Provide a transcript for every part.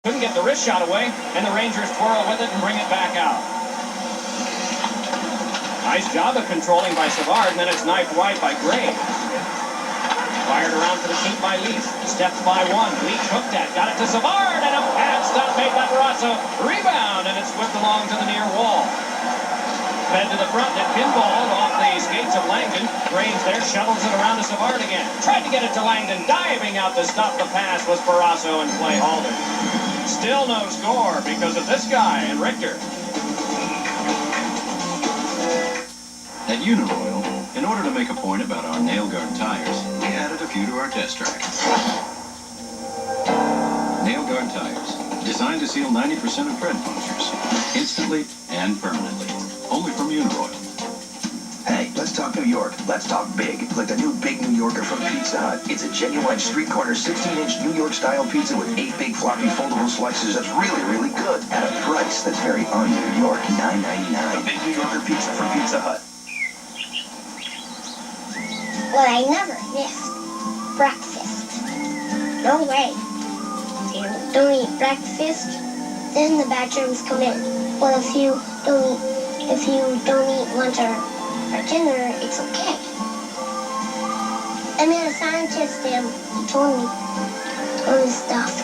Couldn't get the wrist shot away, and the Rangers twirl with it and bring it back out. Nice job of controlling by Savard, and then it's knifed wide by Gray. Fired around for the keep by Leaf. Steps by one. Leaf hooked at. Got it to Savard, and a pad stop made by Barrasso. Rebound, and it's whipped along to the near wall. Fed to the front, and pinballed off the skates of Langdon. Graves there shuttles it around to Savard again. Tried to get it to Langdon. Diving out to stop the pass was Barrasso, and play halted. Still no score because of this guy and Richter. At Uniroyal, in order to make a point about our nail guard tires, we added a few to our test track. Nail guard tires, designed to seal 90% of tread punctures, instantly and permanently. Only from Uniroyal. Hey, let's talk New York. Let's talk big. Like the new Big New Yorker from Pizza Hut. It's a genuine street corner 16-inch New York style pizza with 8 big floppy foldable slices that's really, really good. At a price that's very un-New York. $9.99. A Big New Yorker pizza from Pizza Hut. Well, I never missed breakfast. No way. If you don't eat breakfast, then the bad germs come in. Well, if you don't eat lunch or dinner, it's okay. I met a scientist and he told me stuff.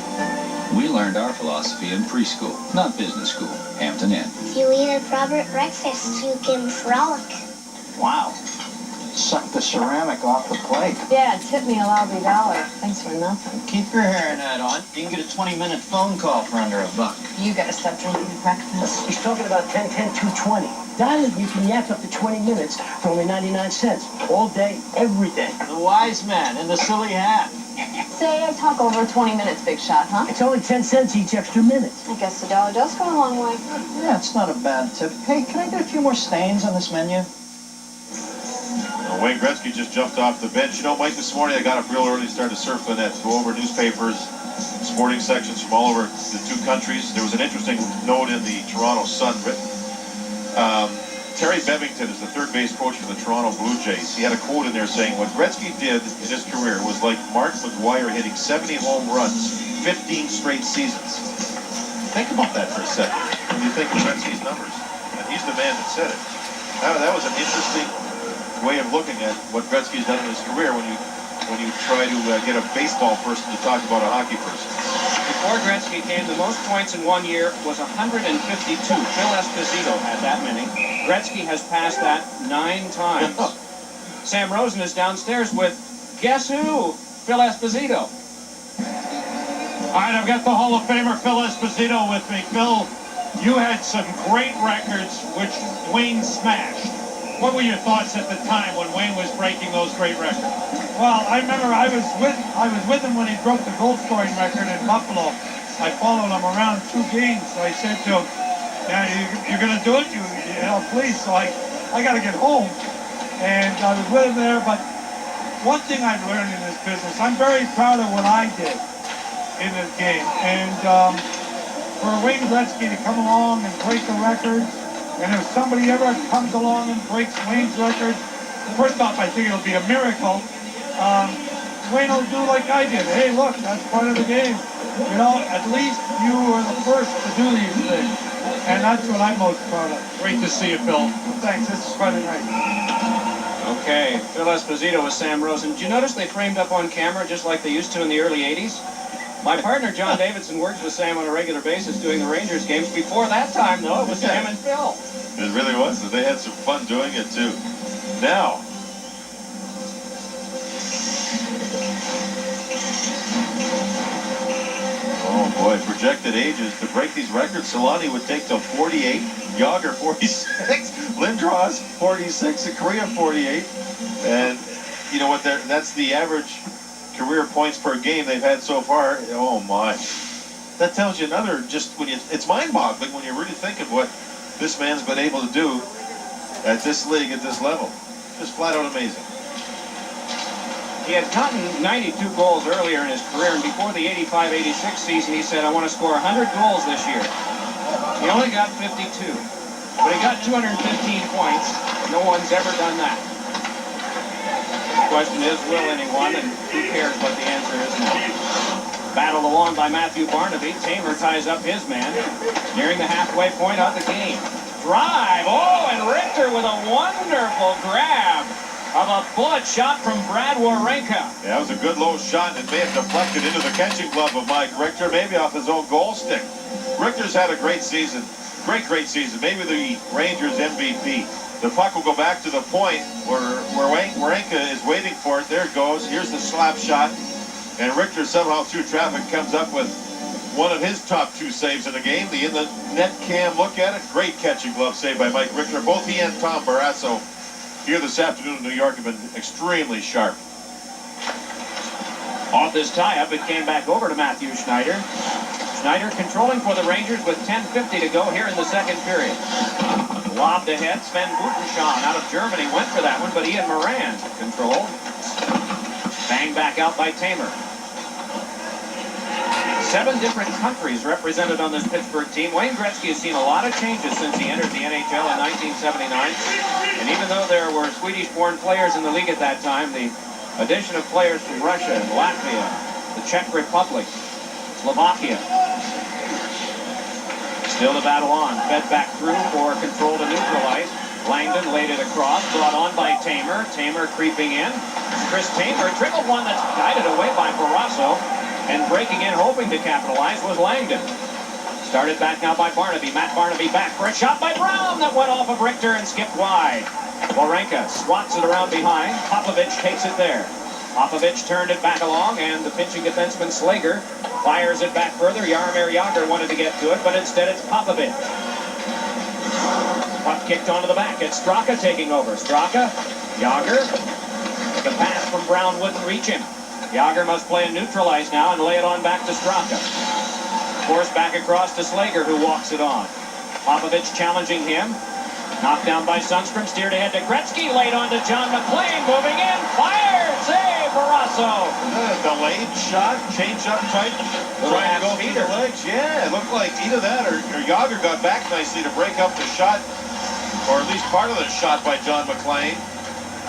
We learned our philosophy in preschool, not business school. Hampton Inn. If you eat a proper breakfast, you can frolic. Wow. Suck the ceramic off the plate. Yeah, tip me a lousy $1. Thanks for nothing. Keep your hairnet on. You can get a 20-minute phone call for under $1. You gotta stop drinking breakfast. He's talking about 10, 220. That you can yak up to 20 minutes for only 99 cents. All day, every day. The wise man in the silly hat. Say I talk over 20 minutes, big shot, huh? It's only 10 cents each extra minute. I guess the dollar does go a long way. Yeah, it's not a bad tip. Hey, can I get a few more stains on this menu? Wayne Gretzky just jumped off the bench. You know, Mike, this morning I got up real early, started to surf the net, go over newspapers, sporting sections from all over the two countries. There was an interesting note in the Toronto Sun written. Terry Bevington is the third base coach for the Toronto Blue Jays. He had a quote in there saying, what Gretzky did in his career was like Mark McGwire hitting 70 home runs, 15 straight seasons. Think about that for a second when you think of Gretzky's numbers. And he's the man that said it. That was an interesting way of looking at what Gretzky's done in his career when you try to get a baseball person to talk about a hockey person. Before Gretzky came, the most points in 1 year was 152. Phil Esposito had that many. Gretzky has passed that 9 times. Sam Rosen is downstairs with, guess who? Phil Esposito. All right, I've got the Hall of Famer Phil Esposito with me. Phil, you had some great records which Wayne smashed. What were your thoughts at the time when Wayne was breaking those great records? Well, I remember I was with him when he broke the goal scoring record in Buffalo. I followed him around 2 games, so I said to him, "Yeah, you're going to do it? You know, please." So I got to get home, and I was with him there. But one thing I've learned in this business, I'm very proud of what I did in this game, and for Wayne Gretzky to come along and break the record. And if somebody ever comes along and breaks Wayne's record, first off, I think it'll be a miracle. Wayne will do like I did. Hey, look, that's part of the game. You know, at least you were the first to do these things. And that's what I'm most proud of. Great to see you, Phil. Thanks, this is quite nice. Okay, Phil Esposito with Sam Rosen. Did you notice they framed up on camera just like they used to in the early 80s? My partner, John Davidson, works with Sam on a regular basis doing the Rangers games. Before that time, though, it was Sam and Phil. It really was. They had some fun doing it, too. Now, oh, boy, projected ages. To break these records, Solani would take till 48, Yager 46, Lindros 46, and Korea 48. And you know what? That's the average career points per game they've had so far. Oh my, that tells you another, just when it's mind-boggling when you really think of what this man's been able to do at this league, at this level. Just flat out amazing. He had gotten 92 goals earlier in his career, and before the 85-86 season, he said, I want to score 100 goals this year. He only got 52, but he got 215 points. No one's ever done that. The question is, will anyone, and who cares what the answer is now? Battled along by Matthew Barnaby. Tamer ties up his man. Nearing the halfway point of the game. Drive. Oh, and Richter with a wonderful grab of a bullet shot from Brad Wawrinka. Yeah, it was a good low shot, and it may have deflected into the catching glove of Mike Richter, maybe off his own goal stick. Richter's had a great season. Great season. Maybe the Rangers MVP. The puck will go back to the point where Wawrinka is waiting for it. There it goes. Here's the slap shot. And Richter somehow through traffic comes up with one of his top 2 saves in the game. The in-the-net cam look at it. Great catching glove save by Mike Richter. Both he and Tom Barrasso here this afternoon in New York have been extremely sharp. Off this tie-up, it came back over to Matthew Schneider. Schneider controlling for the Rangers with 10:50 to go here in the second period. Lobbed ahead, Sven Butenschon out of Germany went for that one, but Ian Moran controlled. Banged back out by Tamer. 7 different countries represented on this Pittsburgh team. Wayne Gretzky has seen a lot of changes since he entered the NHL in 1979. And even though there were Swedish-born players in the league at that time, the addition of players from Russia and Latvia, the Czech Republic, Slovakia. Still the battle on. Fed back through for control to neutralize. Langdon laid it across, brought on by Tamer. Tamer creeping in. Chris Tamer dribbled one that's guided away by Barrasso. And breaking in, hoping to capitalize, was Langdon. Started back now by Barnaby. Matt Barnaby back for a shot by Brown that went off of Richter and skipped wide. Wawrinka swats it around behind. Popovich takes it there. Popovich turned it back along, and the pinching defenseman Slager fires it back further. Jaromir Jagr wanted to get to it, but instead it's Popovich. Puck kicked onto the back. It's Straka taking over. Straka, Jagr. The pass from Brown wouldn't reach him. Jagr must play a neutralize now and lay it on back to Straka. Forced back across to Slager, who walks it on. Popovich challenging him. Knocked down by Sundstrom, steered ahead to Gretzky, laid on to John McClain, moving in, fired, save, Barrasso. Delayed shot, change up tight, trying to go through the legs. Yeah, it looked like either that or Jagr got back nicely to break up the shot, or at least part of the shot by John McClain.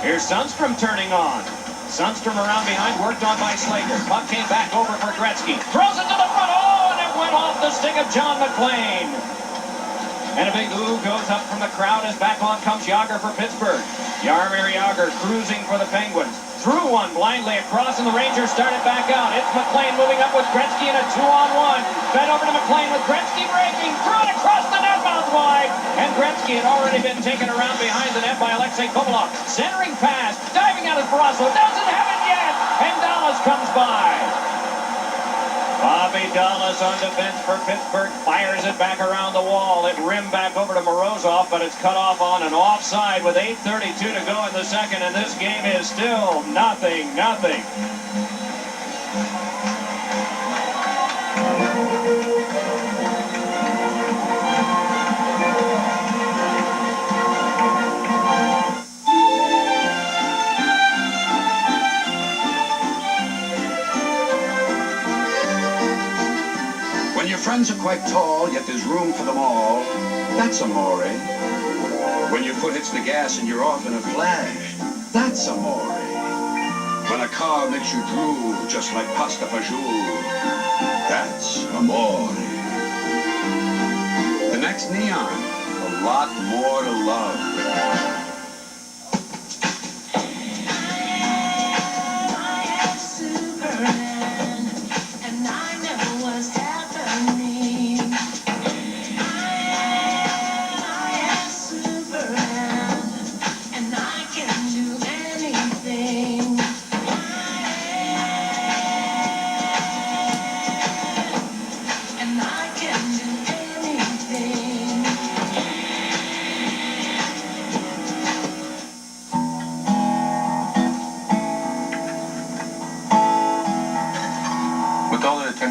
Here's Sundstrom turning on. Sundstrom around behind, worked on by Slager. Puck came back over for Gretzky. Throws it to the front. Oh, and it went off the stick of John McClain. And a big ooh goes up from the crowd as back on comes Jagr for Pittsburgh. Jaromir Jagr cruising for the Penguins. Threw one blindly across, and the Rangers started back out. It's McClain moving up with Gretzky in a 2-on-1. Fed over to McClain with Gretzky breaking. Threw it across the net, mouth wide. And Gretzky had already been taken around behind the net by Alexei Kovalov. Centering pass. Diving out of Barrasso. Doesn't have it yet. And Dallas comes by. Bobby Dallas on defense for Pittsburgh. Fires it back around the wall. It rimmed back over to Morozov, but it's cut off on an offside with 8:32 to go in the second, and this game is still 0-0. Friends are quite tall, yet there's room for them all. That's amore. When your foot hits the gas and you're off in a flash, that's amore. When a car makes you drool, just like pasta fajoule, that's amore. The next Neon, a lot more to love.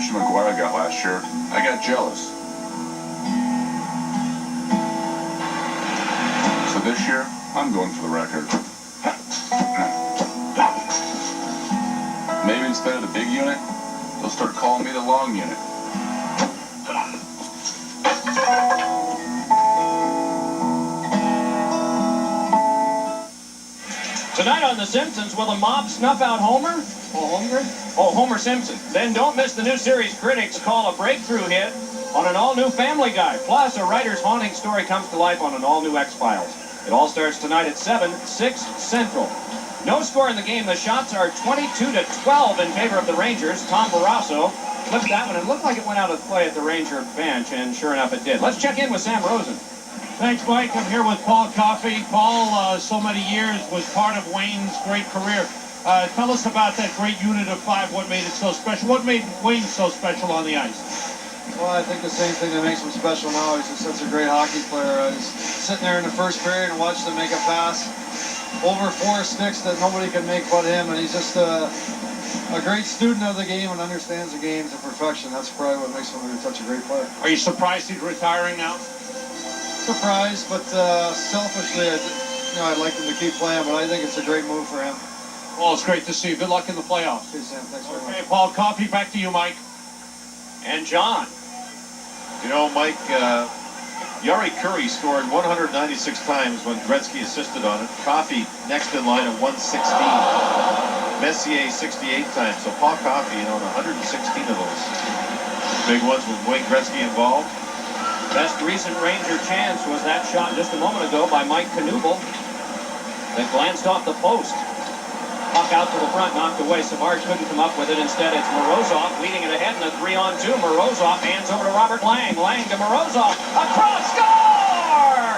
McGuire got last year, I got jealous. So this year, I'm going for the record. Maybe instead of the big unit, they'll start calling me the long unit. Tonight on The Simpsons, will the mob snuff out Homer? Or Holmgren? Oh, Homer Simpson. Then don't miss the new series critics call a breakthrough hit on an all-new Family Guy. Plus, a writer's haunting story comes to life on an all-new X-Files. It all starts tonight at 7, 6 Central. No score in the game. The shots are 22-12 in favor of the Rangers. Tom Barrasso flipped that one. It looked like it went out of play at the Ranger bench, and sure enough it did. Let's check in with Sam Rosen. Thanks, Mike. I'm here with Paul Coffey. Paul, so many years, was part of Wayne's great career. Tell us about that great unit of 5, what made it so special. What made Wayne so special on the ice? Well, I think the same thing that makes him special now. He's just such a great hockey player. I was sitting there in the first period and watched him make a pass over 4 sticks that nobody can make but him, and he's just a great student of the game and understands the game to perfection. That's probably what makes him such a great player. Are you surprised he's retiring now? Surprised, but selfishly, I'd like him to keep playing, but I think it's a great move for him. Well, it's great to see you. Good luck in the playoffs. Okay, Sam, thanks very much. Okay, Paul Coffey, back to you, Mike. And John. You know, Mike, Yari Curry scored 196 times when Gretzky assisted on it. Coffey next in line at 116. Messier 68 times. So Paul Coffey, 116 of those big ones with Wayne Gretzky involved. Best recent Ranger chance was that shot just a moment ago by Mike Knuble that glanced off the post. Puck out to the front, knocked away. Savard couldn't come up with it. Instead, it's Morozov leading it ahead in a 3-on-2. Morozov hands over to Robert Lang. Lang to Morozov. Across, score!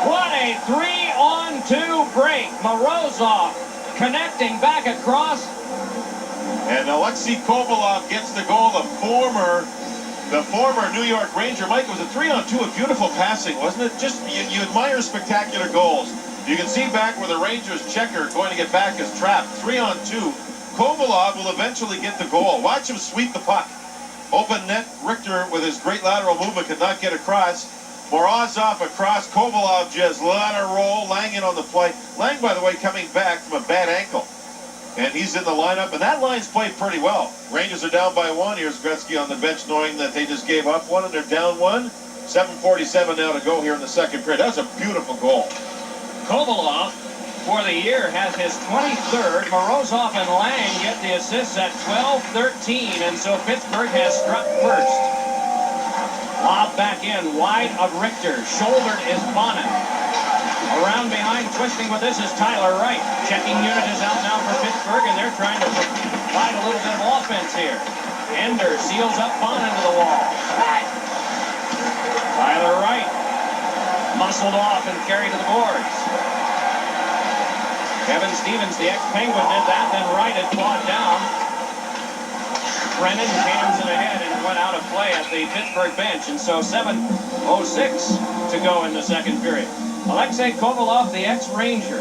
What a 3-on-2 break. Morozov connecting back across. And Alexei Kovalov gets the goal. The former New York Ranger. Mike, it was a 3-on-2 of beautiful passing, wasn't it? Just, you admire spectacular goals. You can see back where the Rangers checker going to get back is trapped. 3-on-2. Kovalov will eventually get the goal. Watch him sweep the puck. Open net. Richter with his great lateral movement could not get across. Morozov across. Kovalov just let her roll. Lang in on the play. Lang, by the way, coming back from a bad ankle. And he's in the lineup, and that line's played pretty well. Rangers are down by 1. Here's Gretzky on the bench knowing that they just gave up 1 and they're down 1. 7:47 now to go here in the second period. That's a beautiful goal. Kovalov, for the year, has his 23rd. Morozov and Lang get the assists at 12-13, and so Pittsburgh has struck first. Lob back in, wide of Richter. Shouldered is Bonin. Around behind, twisting with this is Tyler Wright. Checking unit is out now for Pittsburgh, and they're trying to provide a little bit of offense here. Ender seals up Bonin to the wall. Tyler Wright muscled off and carried to the boards. Kevin Stevens, the ex-Penguin, did that. Then Wright had clawed down. Brennan jams it ahead and went out of play at the Pittsburgh bench. And so 7:06 to go in the second period. Alexei Kovalov, the ex-Ranger,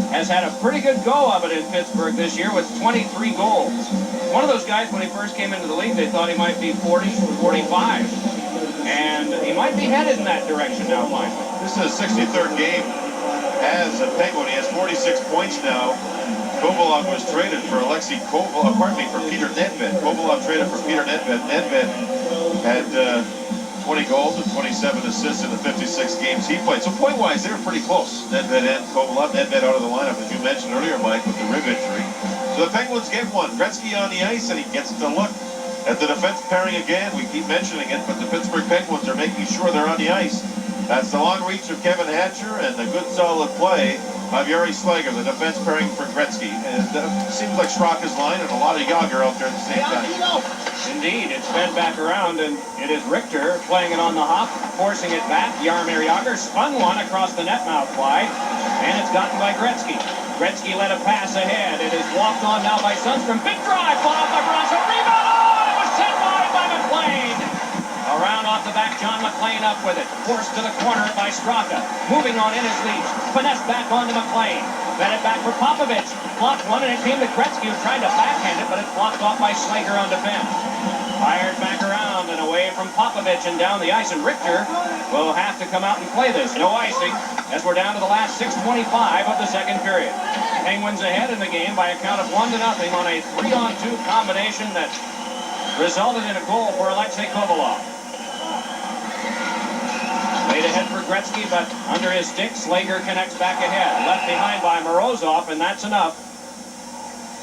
has had a pretty good go of it in Pittsburgh this year with 23 goals. One of those guys, when he first came into the league, they thought he might be 40, 45. And he might be headed in that direction now, finally. This is his 63rd game as a Penguin. He has 46 points now. Kovalov was traded for for Peter Nedved. Kovalov traded for Peter Nedved. Nedved had 20 goals and 27 assists in the 56 games he played. So point-wise, they were pretty close. Nedved and Kovalov. Nedved out of the lineup, as you mentioned earlier, Mike, with the rib injury. So the Penguins get one. Gretzky on the ice, and he gets to look at the defense pairing again. We keep mentioning it, but the Pittsburgh Penguins are making sure they're on the ice. That's the long reach of Kevin Hatcher and the good solid play of Yuri Slager, the defense pairing for Gretzky. And it seems like Straka's line and a lot of Yager out there at the same time. Indeed, it's fed back around, and it is Richter playing it on the hop, forcing it back. Jaromir Jagr spun one across the net mouth wide, and it's gotten by Gretzky. Gretzky led a pass ahead. It is walked on now by Sundstrom. Big drive, followed by Brasso. Rebound! Oh, it was sent wide by McLean. Around off the back, John McLean up with it. Forced to the corner by Straka. Moving on in his lead. Finesse back onto McLean. Fed it back for Popovich. Blocked one, and it came to Gretzky, who tried to backhand it, but it's blocked off by Slager on defense. Fired back around and away from Popovich and down the ice, and Richter will have to come out and play this. No icing, as we're down to the last 6:25 of the second period. Penguins ahead in the game by a count of 1-0 on a 3-on-2 combination that resulted in a goal for Alexei Kovalov. Laid ahead for Gretzky, but under his stick, Slager connects back ahead. Left behind by Morozov, and that's enough.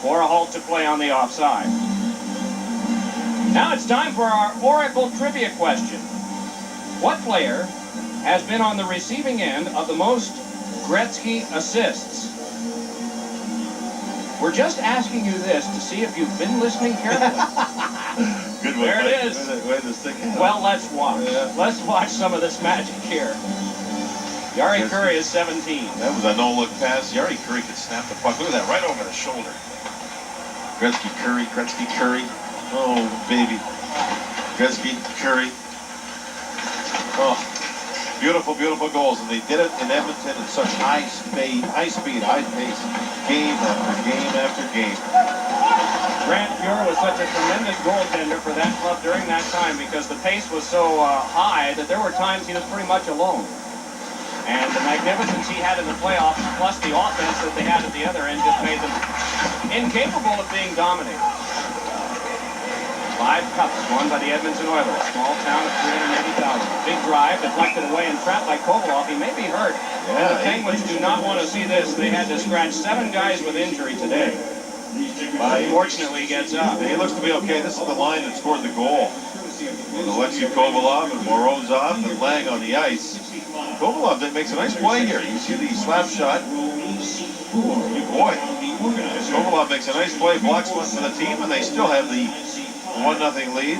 for a halt to play on the offside. Now it's time for our Oracle trivia question. What player has been on the receiving end of the most Gretzky assists? We're just asking you this to see if you've been listening carefully. Good one. There it is. Way this thing is. Well, let's watch. Let's watch some of this magic here. Yari Curry is 17. That was a no-look pass. Yari Curry could snap the puck. Look at that, right over the shoulder. Gretzky Curry. Oh, baby. Gretzky Curry. Oh, beautiful, beautiful goals. And they did it in Edmonton in such high speed, high pace, game after game after game. Grant Fuhr was such a tremendous goaltender for that club during that time because the pace was so high that there were times he was pretty much alone. And the magnificence he had in the playoffs, plus the offense that they had at the other end, just made them incapable of being dominated. 5 cups won by the Edmonton Oilers, small town of 380,000. Big drive, deflected away and trapped by Kovalov. He may be hurt. Yeah, the Penguins do not want to see this. They had to scratch 7 guys with injury today. But fortunately, he gets up. He looks to be okay. This is the line that scored the goal. With Alexei Kovalov and Morozov and Lang on the ice. Kovalov makes a nice play here. You see the slap shot. Boy. Kovalov makes a nice play, blocks one for the team, and they still have the 1-0 lead.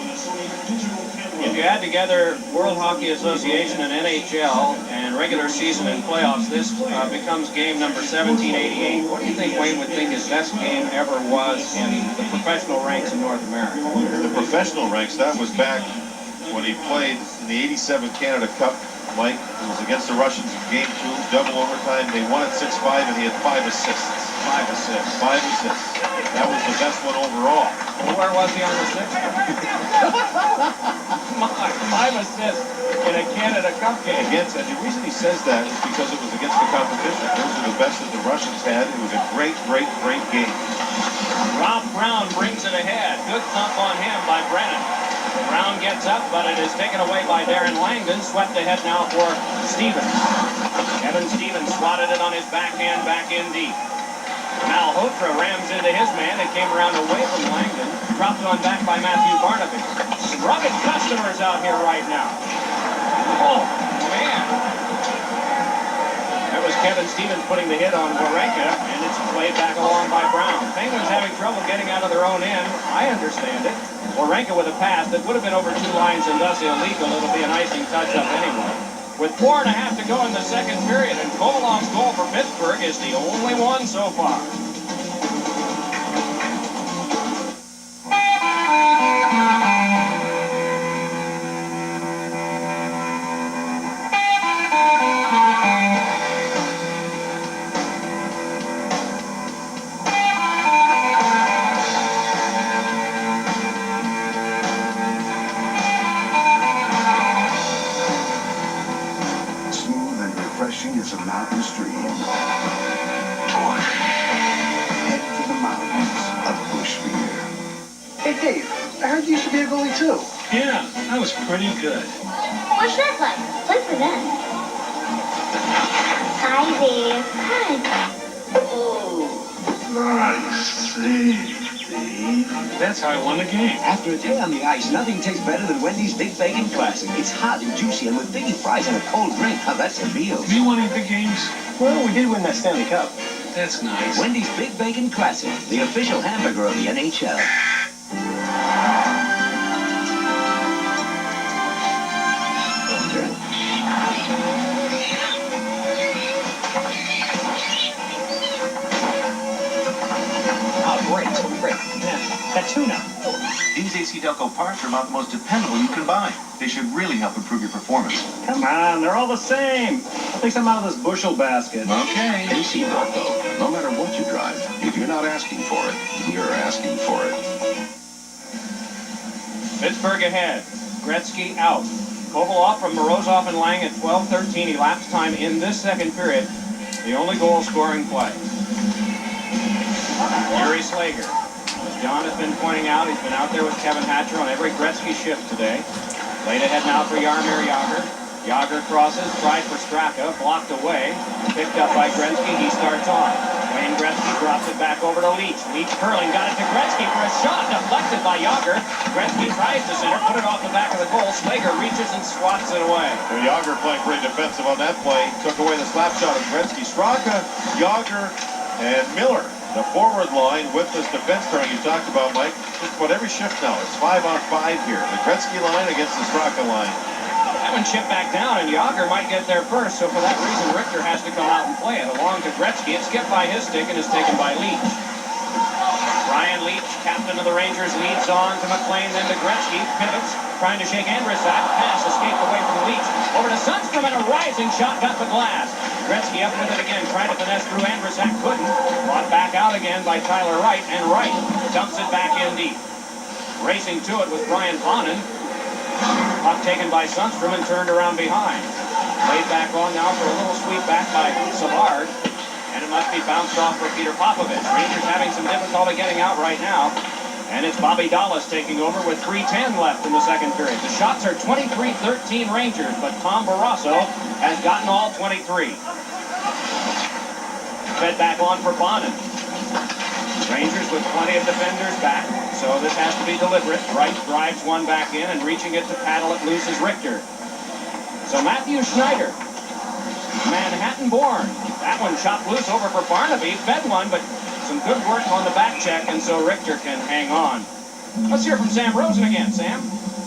If you add together World Hockey Association and NHL and regular season and playoffs, this becomes game number 1788. What do you think Wayne would think his best game ever was in the professional ranks in North America? The professional ranks, that was back when he played in the 87 Canada Cup. Mike, it was against the Russians in game 2, double overtime. They won it 6-5, and he had 5 assists. 5 assists. 5 assists. That was the best one overall. Well, where was he on the 6th? 5 assists in a Canada Cup game. And the reason he says that is because it was against the competition. Those are the best that the Russians had. It was a great, great, great game. Ralph Brown brings it ahead. Good thump on him by Brennan. Brown gets up, but it is taken away by Darren Langdon. Swept ahead now for Stevens. Kevin Stevens swatted it on his backhand, back in deep. Malhotra rams into his man. It came around away from Langdon. Dropped on back by Matthew Barnaby. Some rugged customers out here right now. Oh, man. That was Kevin Stevens putting the hit on Warenka, and it's played back along by Brown. Penguins having trouble getting out of their own end. I understand it. Warenka with a pass that would have been over 2 lines and thus illegal. It'll be an icing touch-up anyway. With 4.5 to go in the second period, and Kovalov's goal for Pittsburgh is the only one so far. Is a mountain stream. Head for the mountains of Bushmere. Hey, Dave, I heard you used to be a goalie, too. Yeah, that was pretty good. What's that like? Play for them. Hi, Dave. Hi. Oh, nice save, Dave. That's how I won the game. After a day on the ice, nothing tastes better than Wendy's Big Bacon Classic. It's hot and juicy, and with biggie fries and a cold drink, now that's a meal. Have you won any big games? Well, we did win that Stanley Cup. That's nice. Wendy's Big Bacon Classic, the official hamburger of the NHL. Great. Yeah. That tuna. These AC Delco parts are about the most dependable you can buy. They should really help improve your performance. Come on, they're all the same. I'll take some out of this bushel basket. Okay. AC Delco, no matter what you drive, if you're not asking for it, you're asking for it. Pittsburgh ahead. Gretzky out. Kovalov from Morozov and Lang at 12:13. Elapsed time in this second period. The only goal-scoring play. Yuri Slager. As John has been pointing out, he's been out there with Kevin Hatcher on every Gretzky shift today. Played ahead now for Jaromir Jagr. Yager crosses, tried for Straka, blocked away, picked up by Gretzky. He starts on. Wayne Gretzky drops it back over to Leach. Leach curling, got it to Gretzky for a shot, deflected by Yager. Gretzky tries to center, put it off the back of the goal. Slager reaches and swats it away. Well, Yager playing pretty defensive on that play. Took away the slap shot of Gretzky. Straka, Yager, and Miller. The forward line with this defense pairing you talked about, Mike. Just about every shift now. It's 5-on-5 here. The Gretzky line against the Straka line. That one chipped back down, and Yager might get there first, so for that reason, Richter has to come out and play it. Along to Gretzky, it's skipped by his stick and is taken by Leach. Brian Leach, captain of the Rangers, leads on to McLean, then to Gretzky, pivots, trying to shake Andrusak. Pass escaped away from Leach. Over to Sundstrom, and a rising shot got the glass. Gretzky up with it again, trying to finesse through Andrusak, couldn't. Brought back out again by Tyler Wright, and Wright dumps it back in deep. Racing to it was Brian Bonin. Puck taken by Sundstrom and turned around behind. Laid back on now for a little sweep back by Savard. And it must be bounced off for Peter Popovich. Rangers having some difficulty getting out right now. And it's Bobby Dallas taking over with 3:10 left in the second period. The shots are 23-13 Rangers, but Tom Barrasso has gotten all 23. Fed back on for Bonin. Rangers with plenty of defenders back, so this has to be deliberate. Wright drives one back in, and reaching it to paddle it loose is Richter. So Matthew Schneider, Manhattan-born. That one chopped loose over for Barnaby. Fed one, but some good work on the back check, and so Richter can hang on. Let's hear from Sam Rosen again. Sam?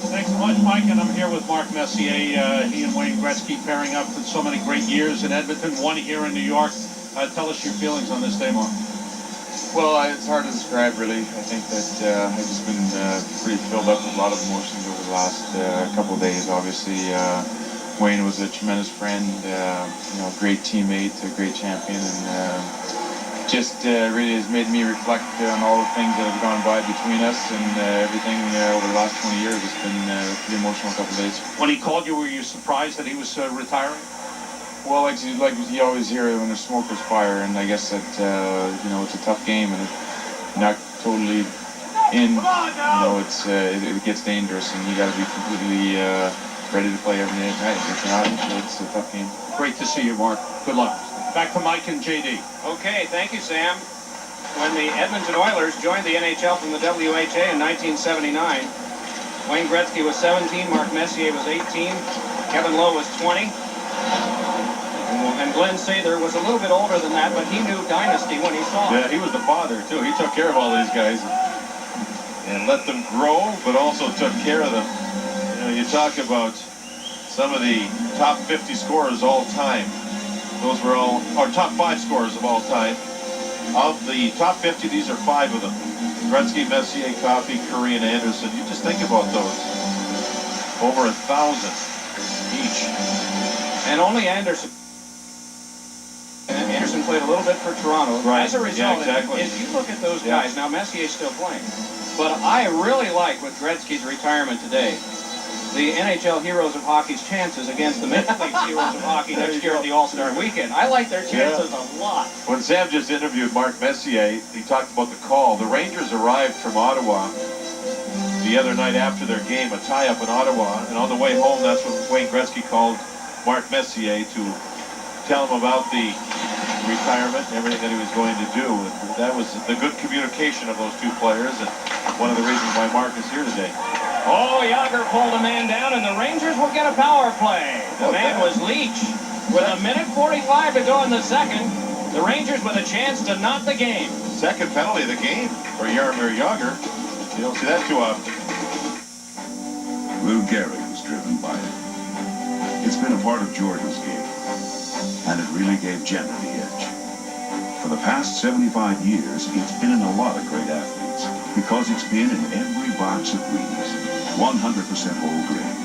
Thanks so much, Mike, and I'm here with Mark Messier. He and Wayne Gretzky pairing up for so many great years in Edmonton, one here in New York. Tell us your feelings on this day, Mark. Well, it's hard to describe, really. I think that I've just been pretty filled up with a lot of emotions over the last couple of days. Obviously, Wayne was a tremendous friend, great teammate, a great champion, and just really has made me reflect on all the things that have gone by between us and everything over the last 20 years. It's been a pretty emotional couple of days. When he called you, were you surprised that he was retiring? Well, like you always hear when there's smoke, there's fire, and I guess that it's a tough game, and if not totally in, it gets dangerous, and you got to be completely ready to play every night. If not, it's a tough game. Great to see you, Mark. Good luck. Back to Mike and JD. Okay, thank you, Sam. When the Edmonton Oilers joined the NHL from the WHA in 1979, Wayne Gretzky was 17, Mark Messier was 18, Kevin Lowe was 20. And Glenn Sather was a little bit older than that, but he knew Dynasty when he saw it. Yeah, he was the father, too. He took care of all these guys and let them grow, but also took care of them. You talk about some of the top 50 scorers all time. Those were all our top 5 scorers of all time. Of the top 50, these are 5 of them. Gretzky, Messier, Coffey, Curry, and Anderson. You just think about those. Over 1,000 each. And only Anderson. And Anderson played a little bit for Toronto. Right. As a result, yeah, exactly. if you look at those guys, now Messier's still playing. But I really like with Gretzky's retirement today, the NHL Heroes of Hockey's chances against the Maple Leafs Heroes of Hockey next year at the All-Star Weekend. I like their chances a lot. When Sam just interviewed Mark Messier, he talked about the call. The Rangers arrived from Ottawa the other night after their game, a tie-up in Ottawa, and on the way home, that's when Wayne Gretzky called Mark Messier to tell him about the retirement and everything that he was going to do. And that was the good communication of those two players, and one of the reasons why Mark is here today. Oh, Yager pulled a man down, and the Rangers will get a power play. The man was Leach. With 1:45 to go in the second, the Rangers with a chance to knot the game. Second penalty of the game for Jaromir Yager. You don't see that too often. Lou Gehrig was driven by it. It's been a part of Jordan's game, and it really gave Jenna the edge. For the past 75 years, it's been in a lot of great athletes, because it's been in every box of Wheaties. 100% whole grain,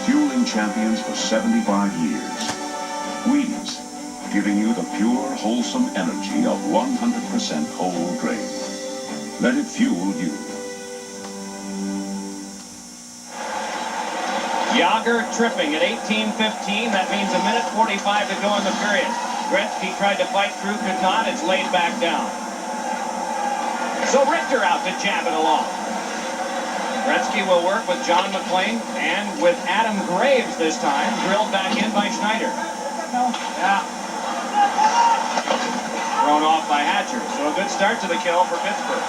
fueling champions for 75 years. Wheaties, giving you the pure, wholesome energy of 100% whole grain. Let it fuel you. Yager tripping at 18:15. That means 1:45 to go in the period. Gretzky tried to fight through, could not. It's laid back down. So Richter out to jab it along. Gretzky will work with John McClain and with Adam Graves this time. Drilled back in by Schneider. Yeah. Thrown off by Hatcher. So a good start to the kill for Pittsburgh.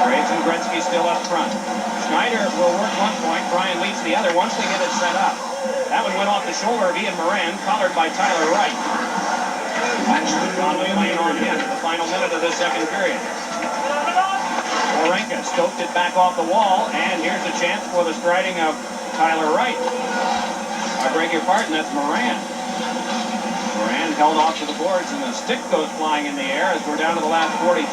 Graves and Gretzky still up front. Schneider will work one point, Brian Leetch the other once they get it set up. That one went off the shoulder of Ian Moran, collared by Tyler Wright. John McClain on him in the final minute of the second period. Warenka stoked it back off the wall, and here's a chance for the striding of Tyler Wright. I beg your pardon, that's Moran. Moran held off to the boards, and the stick goes flying in the air as we're down to the last 43.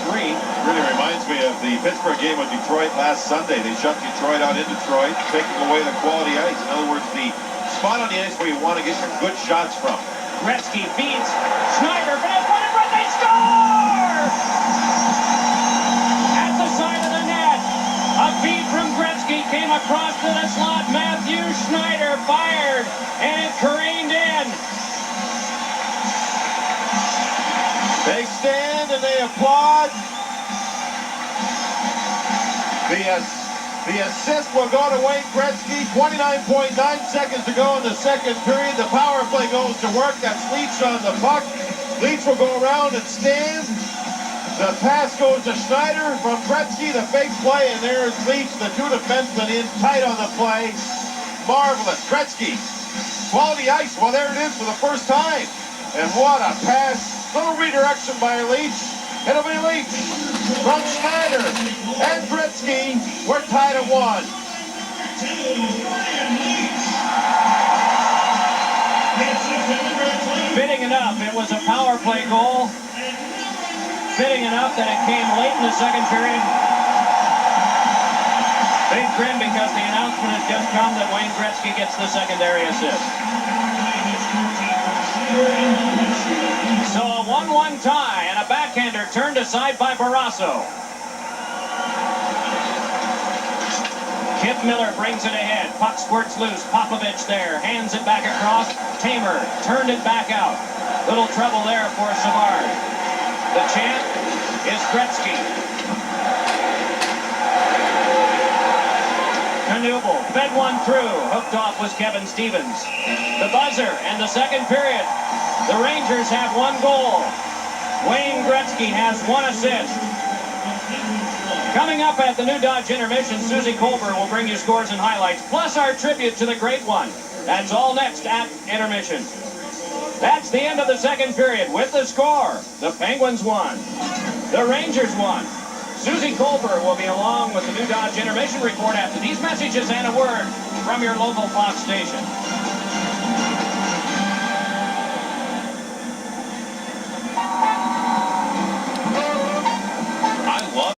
Really reminds me of the Pittsburgh game with Detroit last Sunday. They shut Detroit out in Detroit, taking away the quality ice. In other words, the spot on the ice where you want to get your good shots from. Gretzky feeds Schneider, but it's one in front, they score! At the side of the net, a feed from Gretzky came across to the slot. Matthew Schneider fired, and it careened in. They stand and they applaud. The assist will go to Wayne Gretzky. 29.9 seconds to go in the second period. The power play goes to work. That's Leetch on the puck. Leetch will go around and stand. The pass goes to Schneider from Gretzky. The fake play, and there's Leetch, the two defensemen in tight on the play. Marvelous. Gretzky. Quality ice. Well, there it is for the first time. And what a pass. Little redirection by Leetch. It'll be Leetch from Schneider and Gretzky. We're tied at 1. Fitting enough, it was a power play goal. Fitting enough that it came late in the second period. Big grin because the announcement has just come that Wayne Gretzky gets the secondary assist. So a 1-1 tie and a backhander turned aside by Barrasso. Kip Miller brings it ahead. Puck squirts loose. Popovich there. Hands it back across. Tamer turned it back out. Little trouble there for Savard. The champ is Gretzky. Knuble fed one through. Hooked off was Kevin Stevens. The buzzer and the second period. The Rangers have 1 goal. Wayne Gretzky has 1 assist. Coming up at the new Dodge Intermission, Susie Colbert will bring you scores and highlights, plus our tribute to the great one. That's all next at Intermission. That's the end of the second period with the score. The Penguins won. The Rangers won. Susie Colbert will be along with the new Dodge Intermission report after these messages and a word from your local Fox station.